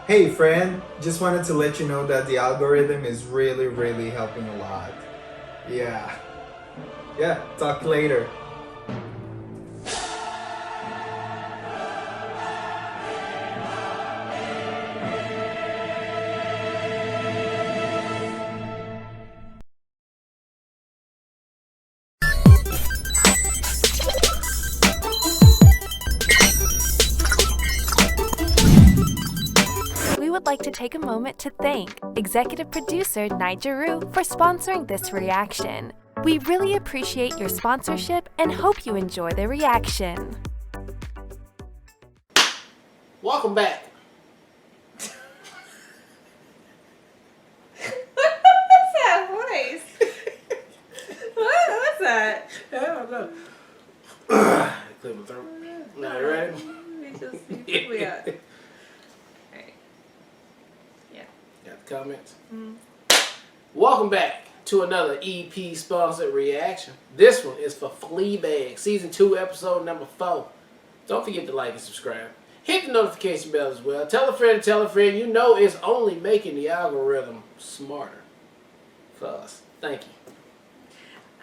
Hey friend, just wanted to let you know that the algorithm is really helping a lot. Yeah. Yeah, talk later. We would like to take a moment to thank executive producer Nigeru for sponsoring this reaction. We really appreciate your sponsorship and hope you enjoy the reaction. Welcome back. What's that voice? What's that? I don't know. Clear my throat. Now, you ready? Let me just see. We got. Alright. Yeah. Got the comments? Welcome back to another EP sponsored reaction. This one is for Fleabag, Season 2, Episode number 4. Don't forget to like and subscribe. Hit the notification bell as well. Tell a friend. You know it's only making the algorithm smarter for us. Thank you.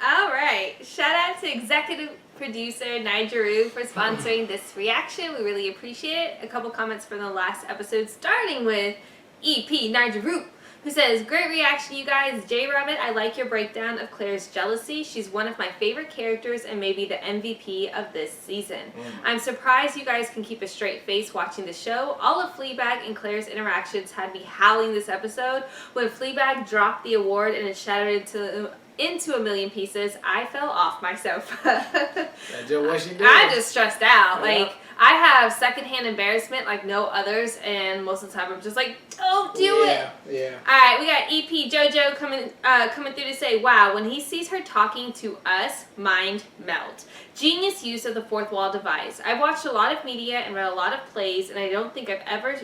Alright. Shout out to executive producer Nigeru for sponsoring this reaction. We really appreciate it. A couple comments from the last episode, starting with EP Nigeru, who says, "Great reaction, you guys. J Rabbit, I like your breakdown of Claire's jealousy. She's one of my favorite characters and maybe the MVP of this season. I'm surprised you guys can keep a straight face watching the show. All of Fleabag and Claire's interactions had me howling this episode. When Fleabag dropped the award and it shattered into a million pieces, I fell off my sofa." That's just what she did. I just stressed out. Yeah. Like, I have secondhand embarrassment like no others, and most of the time I'm just like, don't do it. Yeah. Alright, we got EP JoJo coming through to say, "Wow, when he sees her talking to us, mind melt. Genius use of the fourth wall device. I've watched a lot of media and read a lot of plays, and I don't think I've ever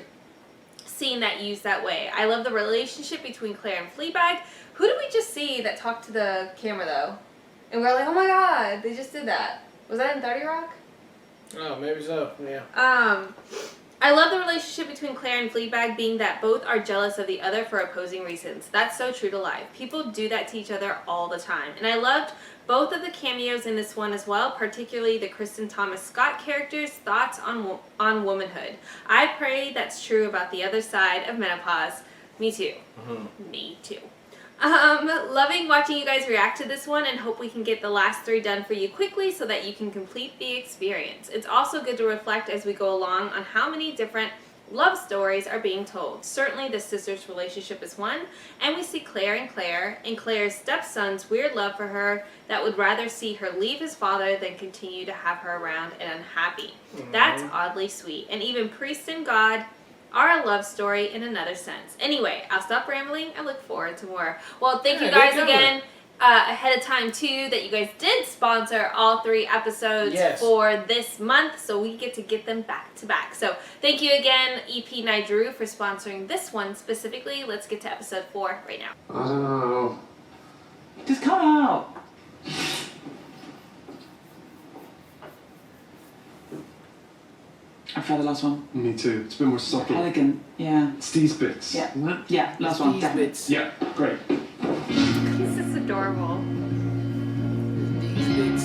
seen that used that way. I love the relationship between Claire and Fleabag." Who did we just see that talked to the camera though? And we're like, oh my god, they just did that. Was that in 30 Rock? Oh, maybe so. Yeah. I love the relationship between Claire and Fleabag, being that both are jealous of the other for opposing reasons. That's so true to life. People do that to each other all the time. And I loved both of the cameos in this one as well, particularly the Kristen Thomas Scott character's thoughts on womanhood. I pray that's true about the other side of menopause. Me too. Me too. Loving watching you guys react to this one, and hope we can get the last 3 done for you quickly so that you can complete the experience. It's also good to reflect as we go along on how many different love stories are being told. Certainly the sisters' relationship is one, and we see Claire and Claire's stepson's weird love for her that would rather see her leave his father than continue to have her around and unhappy. That's oddly sweet. And even Priest and God are a love story in another sense. Anyway, I'll stop rambling and look forward to more. Well, thank you guys again ahead of time too that you guys did sponsor all 3 episodes for this month, so we get to get them back to back. So thank you again, EP Nigeru, for sponsoring this one specifically. Let's get to episode 4 right now. I don't know. Just come out. I prefer the last one. Me too. It's a bit more subtle. Elegant, yeah. It's these bits. Yeah. Isn't it? Yeah, last one, These definitely. bits. Yeah, great. This is adorable. These bits.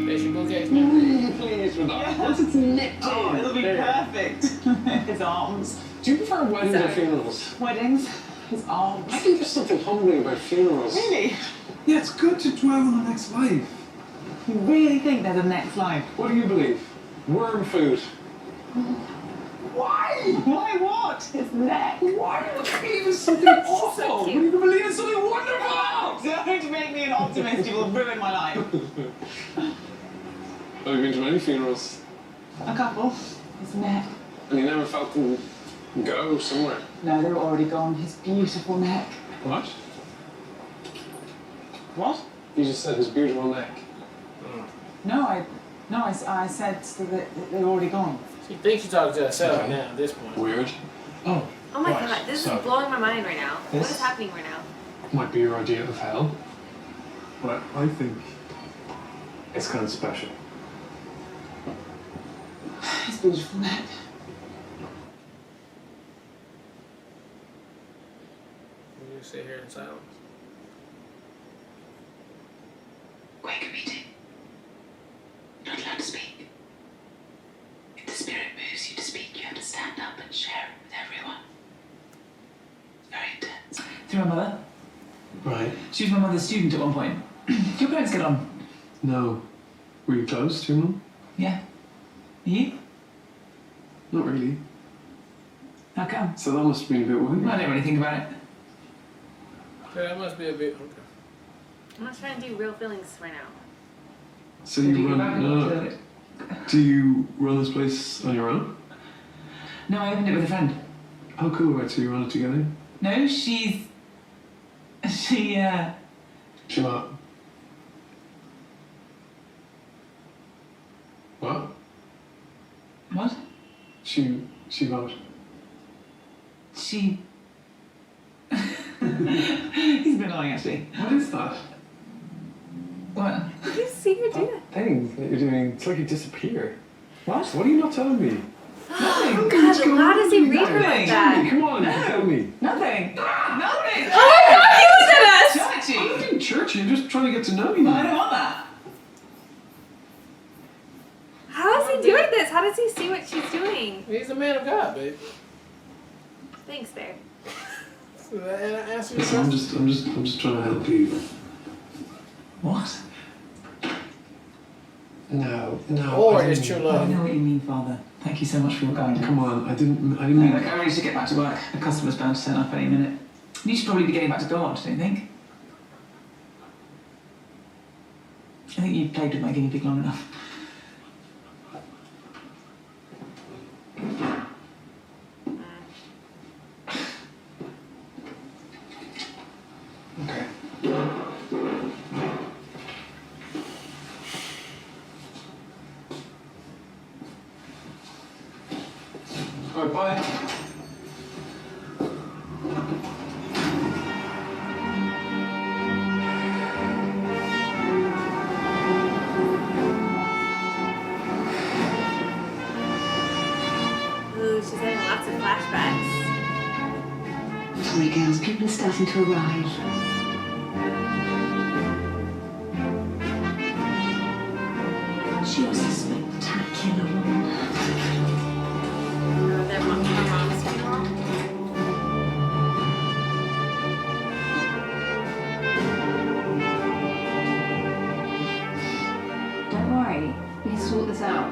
There's your bouquet. Really pleased with that. Once it's nipped in. Oh, it'll be perfect. His arms. Do you prefer weddings or Sorry. funerals? Weddings. His arms. I think there's something humbling about funerals. Really? Yeah, it's good to dwell on the next life. You really think there's a next life? What do you believe? Worm food. Why? Why what? His neck. Why do you believe in something awful? so When cute. you can believe in something wonderful? Don't make me an optimist, you will ruin my life. Have you been to many funerals? A couple. His neck. And you never felt them go somewhere? No, they're already gone. His beautiful neck. What? What? You just said his beautiful neck. No, I said that they're already gone. She thinks she's talking to herself now at this point. Weird. Oh. Oh my right. god, this So, is blowing my mind right now. What This- is happening right now? Might be your idea of hell. But I think it's kind of special. His beautiful neck. You just sit here in silence. Quaker meeting. Not allowed to speak. If the spirit moves you to speak, you have to stand up and share it with everyone. It's very intense. Through my mother. Right. She was my mother's student at one point. Your parents get on? No. Were you close to your mum? Yeah. Are you? Not really. How come? So that must have been a bit weird. I don't really think about it. Yeah, that must be a bit. Okay. I'm not trying to do real feelings right now. So Do you you go back run. and No. look at it? Do you run this place on your own? No, I opened it with a friend. How cool, right? So you run it together? No, she, Chill out. What? what? She what? She... He's been annoying, actually. What is that? What? Did you see her do that? Thing that you're doing, it's like you disappear. What? What are you not telling me? Nothing. God, how does he read her Nothing. like that? Come on, tell me. Nothing. Nothing. Oh my God, he looked at us! I'm Churchy. not being churchy, I'm just trying to get to know you. Well, I don't want that. How is he doing this? How does he see what she's doing? He's a man of God, babe. Thanks, babe. So and I answer your Listen, I'm question. just trying to help you. What? No. Or I it's didn't- true I love. know what you mean, Father. Thank you so much for your guidance. Come on, I didn't No, mean. look, I really should get back to work. The customer's bound to turn up any minute. You should probably be getting back to God, don't you think? I think you've played with my guinea pig long enough. Okay. All right, bye. Ooh, she's having lots of flashbacks. Sorry, girls, people are starting to arrive. She was a spectacular woman. Her mom's funeral. Don't worry, we'll sort this out.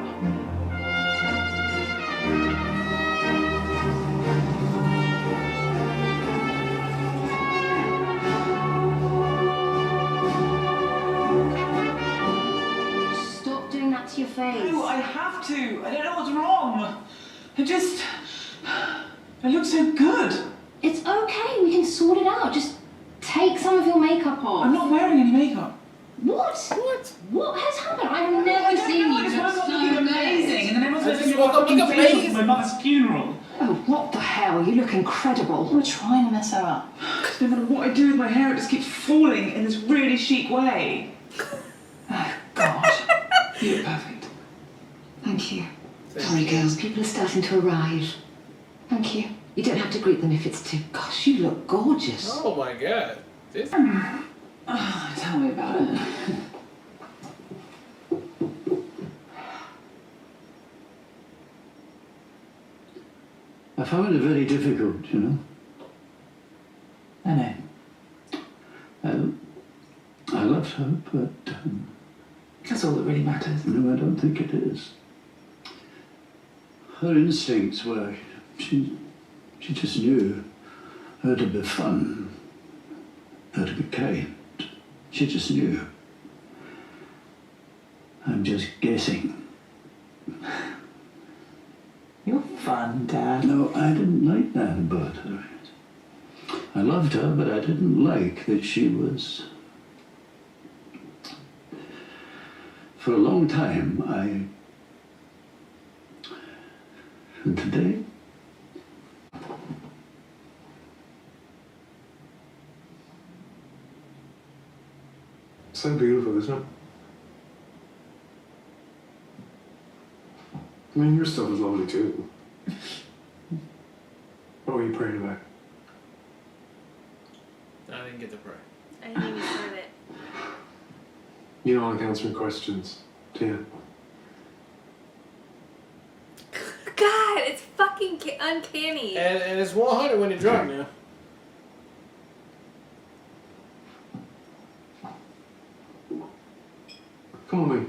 Stop doing that to your face. No, I have to. I don't know what's wrong. I look so good. It's okay, we can sort it out. Just take some of your makeup off. I'm not wearing any makeup. What? What has happened? I've never seen you I just look woke up so looking amazing, and then everyone's I just making woke up looking amazing. for my mother's funeral. Oh, what the hell? You look incredible. We're trying to mess her up. No matter what I do with my hair, it just keeps falling in this really chic way. Oh, God. You look perfect. Thank you. Sorry, girls, people are starting to arrive. Thank you. You don't have to greet them if it's too... Gosh, you look gorgeous. Oh my God. This. Oh, tell me about it. I found it very difficult, you know. I know. I loved her, but That's all that really matters. no, I don't think it is. Her instincts were, she just knew how to be fun, how to be kind. She just knew. I'm just guessing. You're fun, Dad. No, I didn't like that about her. I loved her, but I didn't like that she was... For a long time, And today, So beautiful, isn't it? I mean, your stuff is lovely too. What were you praying about? I didn't get to pray. I didn't even start it. You don't like answering questions, do you? God, it's fucking uncanny. And it's 100 when you're drunk now. Come on, mate.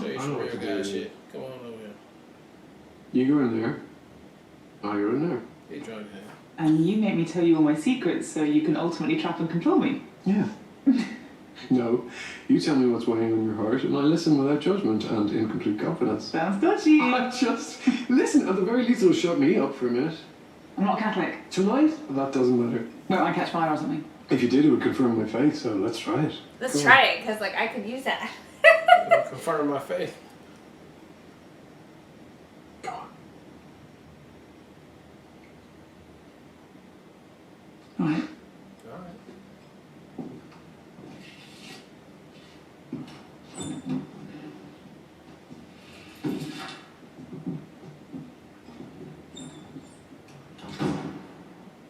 Show you I some know what real to guy do. shit. Come on over here. You go in there. I go in there. He drunk now. And you make me tell you all my secrets so you can ultimately trap and control me. Yeah. No, you tell me what's weighing on your heart, and I listen without judgment and in complete confidence. Sounds dodgy. I just listen. At the very least, it'll shut me up for a minute. I'm not Catholic. Tonight, that doesn't matter. Won't I catch fire or something? If you did, it would confirm my faith. So let's try it. Let's Go on. try it, because like I could use that. Confirm my faith. Go on. All right. Alright.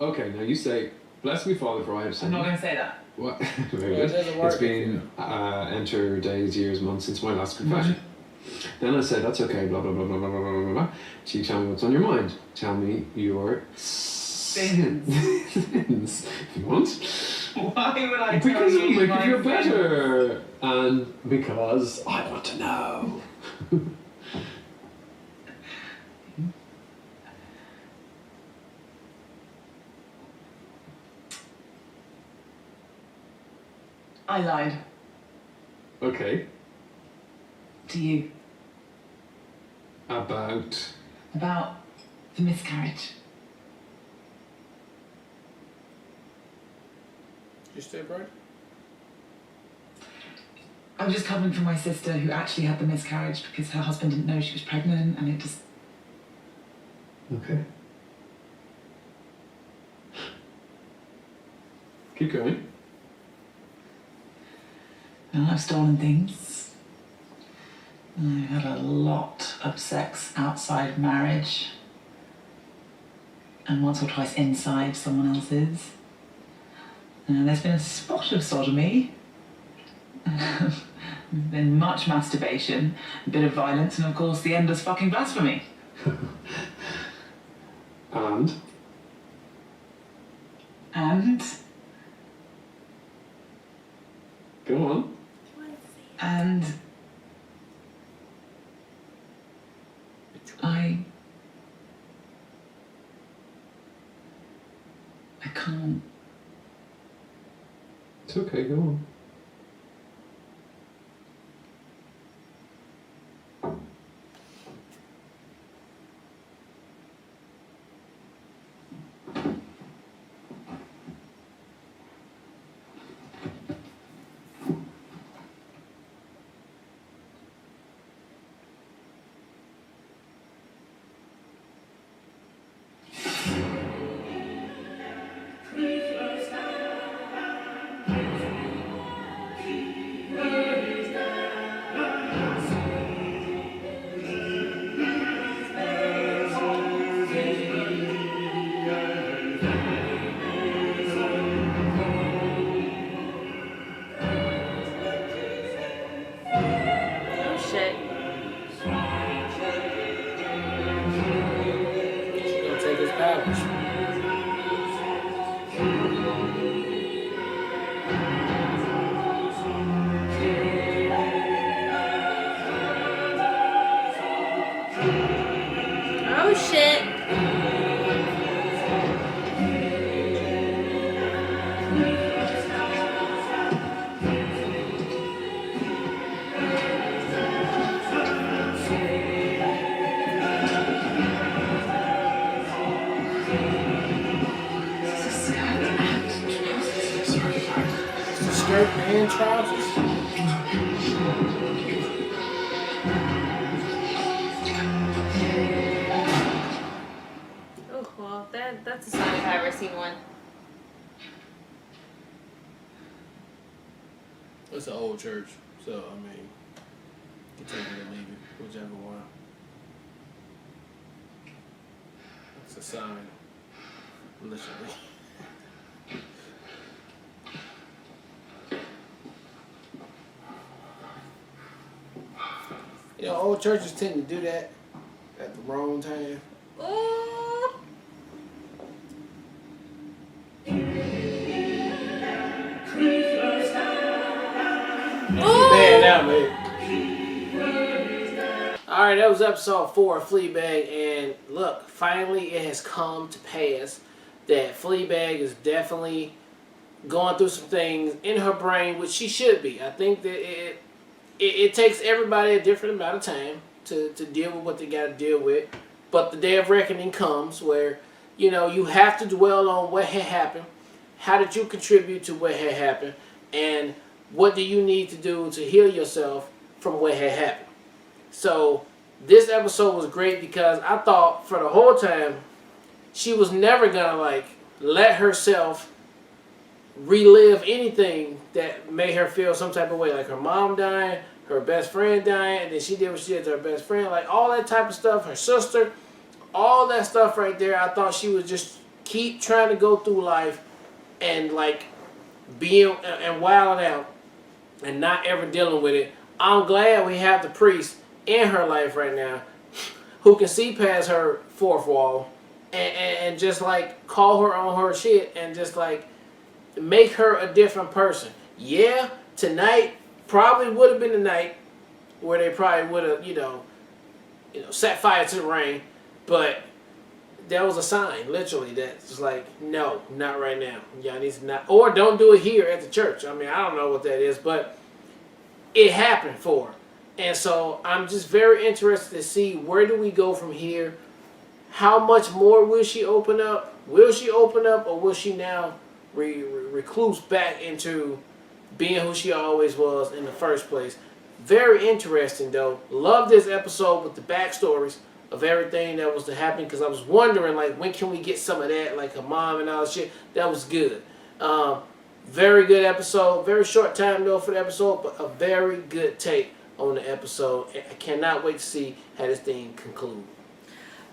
Okay, now you say, "Bless me, Father, for I have I'm sinned." not going to say that. What? Very Well, it good. doesn't work It's been enter days, years, months since my last confession. Then I say, "That's okay." Blah blah blah blah blah blah blah blah. So you tell me what's on your mind. Tell me your sins, if you want. Why would I tell Because it'll you make my you feel sins? better, and because I want to know. I lied Okay. to you About. about the miscarriage. You stay bright? I was just covering for my sister who actually had the miscarriage because her husband didn't know she was pregnant, and it just... Okay. Keep going. And I've stolen things. I've had a lot of sex outside marriage. And once or twice inside someone else's. And there's been a spot of sodomy. There's been much masturbation, a bit of violence, and of course the endless fucking blasphemy. And. And... Go on. And... I can't. It's okay, go on. Oh shit. She's gonna take his powers. Oh shit. Skirt and trousers. Oh well, that's a sign if I've ever seen one. It's an old church, so I mean, can take it or leave it, whichever one. It's a sign, literally. You know, old churches tend to do that at the wrong time. Ooh. Bad now, man. Alright, that was episode 4 of Fleabag, and look, finally it has come to pass that Fleabag is definitely going through some things in her brain, which she should be. I think that it takes everybody a different amount of time to deal with what they got to deal with, but the day of reckoning comes where, you know, you have to dwell on what had happened, how did you contribute to what had happened, and what do you need to do to heal yourself from what had happened. So this episode was great because I thought for the whole time she was never gonna like let herself relive anything that made her feel some type of way, like her mom dying, her best friend dying, and then she did what she did to her best friend, like all that type of stuff, her sister, all that stuff right there. I thought she would just keep trying to go through life and like being and wilding out and not ever dealing with it. I'm glad we have the priest in her life right now who can see past her fourth wall and just like call her on her shit and just like make her a different person. Yeah, tonight probably would have been the night where they probably would have, you know, set fire to the rain, but that was a sign, literally, that's like, no, not right now. Y'all need to not, or don't do it here at the church. I mean, I don't know what that is, but it happened for her. And so I'm just very interested to see where do we go from here. How much more will she open up? Will she open up, or will she now recluse back into being who she always was in the first place? Very interesting, though. Love this episode with the backstories of everything that was to happen, because I was wondering, like, when can we get some of that, like her mom and all that shit. That was good. Very good episode. Very short time, though, for the episode, but a very good take on the episode. I cannot wait to see how this thing concludes.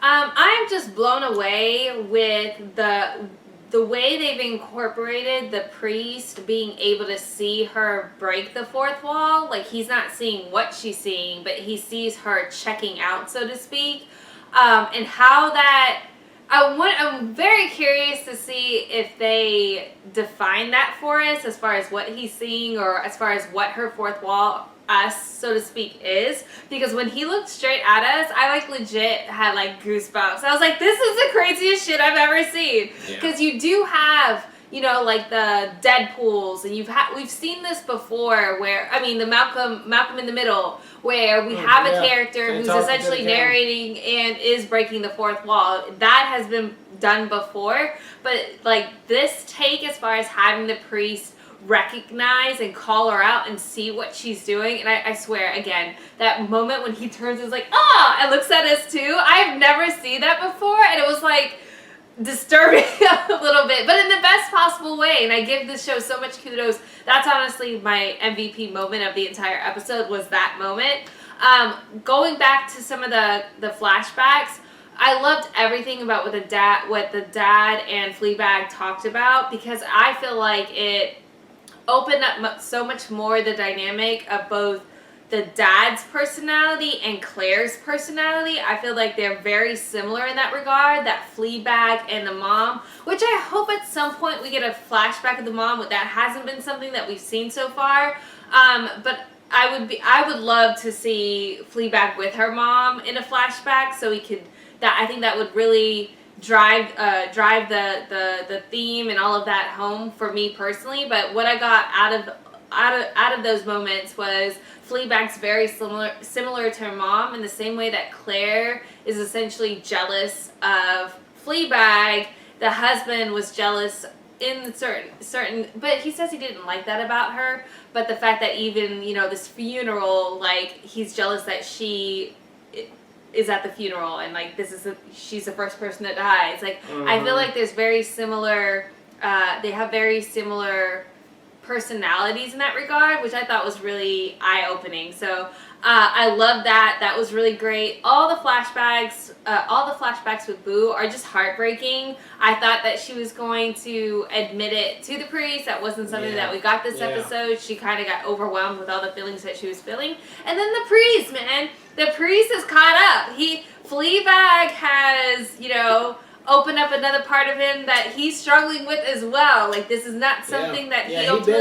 I'm just blown away with the way they've incorporated the priest being able to see her break the fourth wall. Like, he's not seeing what she's seeing, but he sees her checking out, so to speak. And how that... I'm very curious to see if they define that for us as far as what he's seeing, or as far as what her fourth wall, us, so to speak, is. Because when he looked straight at us, I like legit had like goosebumps. I was like, this is the craziest shit I've ever seen. Because you do have, you know, like the Deadpools, and we've seen this before, where, I mean, the Malcolm in the Middle, where we have a character who's essentially narrating and is breaking the fourth wall. That has been done before, but like this take, as far as having the priest recognize and call her out and see what she's doing, and I swear, again, that moment when he turns and is like, ah, and looks at us too, I've never seen that before, and it was like disturbing a little bit, but in the best possible way. And I give this show so much kudos. That's honestly my MVP moment of the entire episode, was that moment. Going back to some of the flashbacks, I loved everything about what the dad and Fleabag talked about, because I feel like it opened up so much more the dynamic of both the dad's personality and Claire's personality. I feel like they're very similar in that regard, that Fleabag and the mom, which I hope at some point we get a flashback of the mom, but that hasn't been something that we've seen so far. But I would love to see Fleabag with her mom in a flashback, so we could, I think that would really drive the theme and all of that home for me personally. But what I got out of those moments was Fleabag's very similar to her mom, in the same way that Claire is essentially jealous of Fleabag. The husband was jealous in certain, but he says he didn't like that about her. But the fact that even, you know, this funeral, like, he's jealous that she is at the funeral, and like she's the first person that dies. Like, I feel like there's very similar. They have very similar personalities in that regard, which I thought was really eye-opening. So I love that. That was really great. All the flashbacks with Boo are just heartbreaking. I thought that she was going to admit it to the priest. That wasn't something that we got this episode. She kind of got overwhelmed with all the feelings that she was feeling. And then the priest, man. The priest is caught up. Fleabag has, opened up another part of him that he's struggling with as well. Like, this is not something that he ultimately...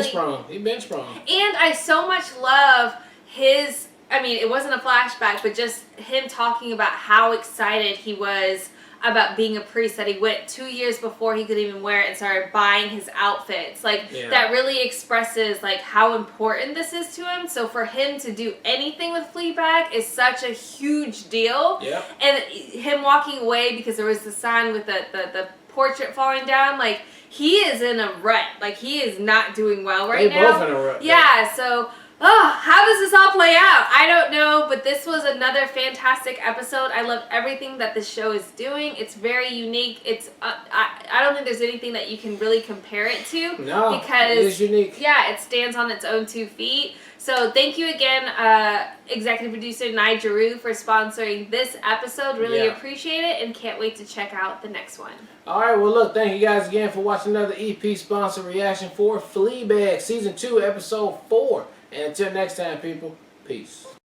He been sprung. And I so much love his... I mean, it wasn't a flashback, but just him talking about how excited he was about being a priest, that he went 2 years before he could even wear it and started buying his outfits. Like, that really expresses, like, how important this is to him. So for him to do anything with Fleabag is such a huge deal. Yep. And him walking away because there was the sign with the portrait falling down, like, he is in a rut. Like, he is not doing well right now. They both in a rut. Yeah, so... how does this all play out? I don't know, but this was another fantastic episode. I love everything that this show is doing. It's very unique. It's I don't think there's anything that you can really compare it to. No, because it is unique. Yeah, it stands on its own 2 feet. So thank you again, executive producer Nigel Rue, for sponsoring this episode. Really appreciate it, and can't wait to check out the next one. All right, well, look, thank you guys again for watching another EP sponsor reaction for Fleabag Season 2, Episode 4. And until next time, people, peace.